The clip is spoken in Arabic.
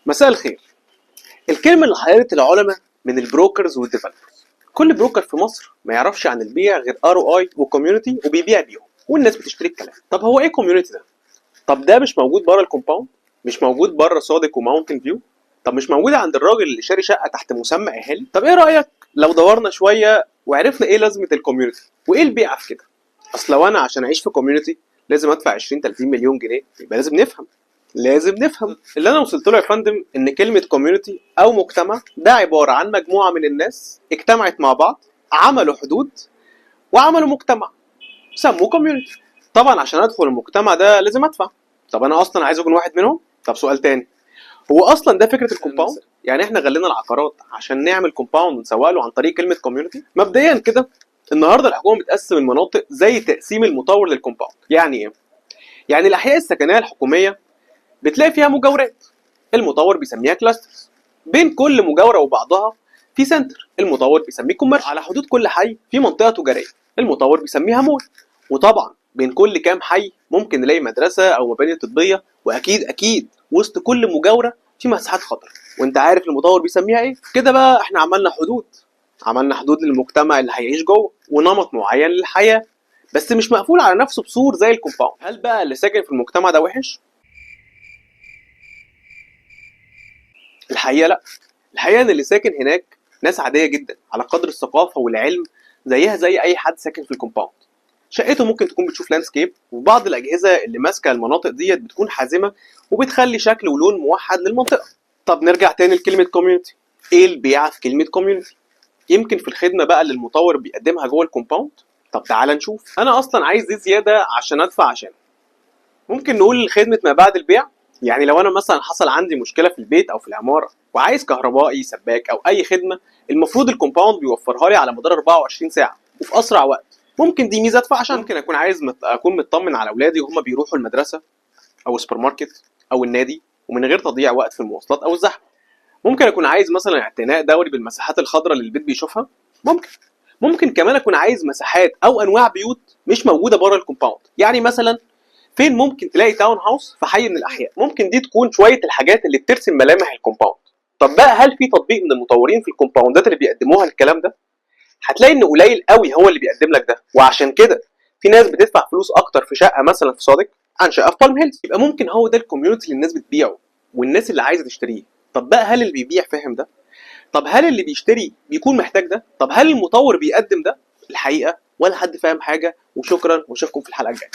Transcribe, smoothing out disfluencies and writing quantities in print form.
مساء الخير. الكلمة اللي حيرت العلماء من البروكرز والديفلوبرز. كل بروكر في مصر ما يعرفش عن البيع غير ROI وكوميونتي وبيبيع بيهم والناس بتشتري الكلام. طب هو ايه كوميونتي ده؟ طب ده مش موجود بره الكومباوند؟ مش موجود بره صادق وماونتن فيو؟ طب مش موجود عند الراجل اللي شاري شقة تحت مسمى اهالي؟ طب ايه رأيك لو دورنا شوية وعرفنا ايه لازمة الكوميونتي وايه البيع في كده؟ اصل لو انا عشان اعيش في كوميونتي لازم ادفع 20 30 مليون جنيه، يبقى لازم نفهم. اللي انا وصلت له يا فندم ان كلمه كوميونتي او مجتمع ده عباره عن مجموعه من الناس اجتمعت مع بعض، عملوا حدود وعملوا مجتمع سموه كوميونتي. طبعا عشان ادخل المجتمع ده لازم ادفع. طب انا اصلا عايز اكون واحد منهم. طب سؤال تاني، هو اصلا ده فكره الكومباوند؟ يعني احنا غلينا العقارات عشان نعمل كومباوند ونسوق له عن طريق كلمه كوميونتي؟ مبدئيا كده النهارده الحكومه بتقسم المناطق زي تقسيم المطور للكومباوند. يعني ايه؟ يعني الاحياء السكنيه الحكوميه بتلاقي فيها مجاورات، المطور بيسميها كلاسترز. بين كل مجاوره وبعضها في سنتر، المطور بيسميه كوميرشال. على حدود كل حي في منطقه تجاريه، المطور بيسميها مول. وطبعا بين كل كام حي ممكن نلاقي مدرسه او مباني طبيه، واكيد وسط كل مجاوره في مساحات خضراء. وانت عارف المطور بيسميها ايه؟ كده بقى احنا عملنا حدود للمجتمع اللي هيعيش جوه ونمط معين للحياه، بس مش مقفول على نفسه بسور زي الكومباوند. هل بقى اللي ساكن في المجتمع ده وحش؟ الحقيقه لا. الحقيقه ان اللي ساكن هناك ناس عاديه جدا على قدر الثقافه والعلم، زيها زي اي حد ساكن في الكومباوند. شقته ممكن تكون بتشوف لاندسكيب، وبعض الاجهزه اللي ماسكه المناطق ديت بتكون حازمه وبتخلي شكل ولون موحد للمنطقه. طب نرجع تاني لكلمه كوميونتي. ايه البيعه في كلمه كوميونتي؟ يمكن في الخدمه بقى اللي المطور بيقدمها جوه الكومباوند. طب تعال نشوف. انا اصلا عايز دي زياده عشان ادفع عشان ممكن نقول خدمة ما بعد البيع. يعني لو أنا مثلا حصل عندي مشكلة في البيت أو في العمارة وعايز كهربائي سباك أو أي خدمة، المفروض الكومباوند بيوفرها لي على مدار 24 ساعة وفي أسرع وقت. ممكن دي ميزة أدفع عشان. ممكن أكون عايز أكون مطمن على أولادي وهم بيروحوا المدرسة أو السوبر ماركت أو النادي ومن غير تضييع وقت في المواصلات أو الزحمة. ممكن أكون عايز مثلا اعتناء دوري بالمساحات الخضراء اللي البيت بيشوفها. ممكن ممكن كمان أكون عايز مساحات أو أنواع بيوت مش موجودة بره الكومباوند. يعني مثلا فين ممكن تلاقي تاون هاوس في حي من الاحياء؟ ممكن دي تكون شويه الحاجات اللي بترسم ملامح الكومباوند. طب بقى هل في تطبيق من المطورين في الكومباوندات اللي بيقدموها الكلام ده؟ هتلاقي ان قليل قوي هو اللي بيقدم لك ده، وعشان كده في ناس بتدفع فلوس اكتر في شقه مثلا في صادق عن شقه في بالم هيلز. يبقى ممكن هو ده الكوميونتي اللي الناس بتبيعه والناس اللي عايزه تشتريه. طب بقى هل اللي بيبيع فاهم ده؟ طب هل اللي بيشتري بيكون محتاج ده؟ طب هل المطور بيقدم ده؟ الحقيقه ولا حد فاهم حاجه. وشكرا واشوفكم في الحلقه الجايه.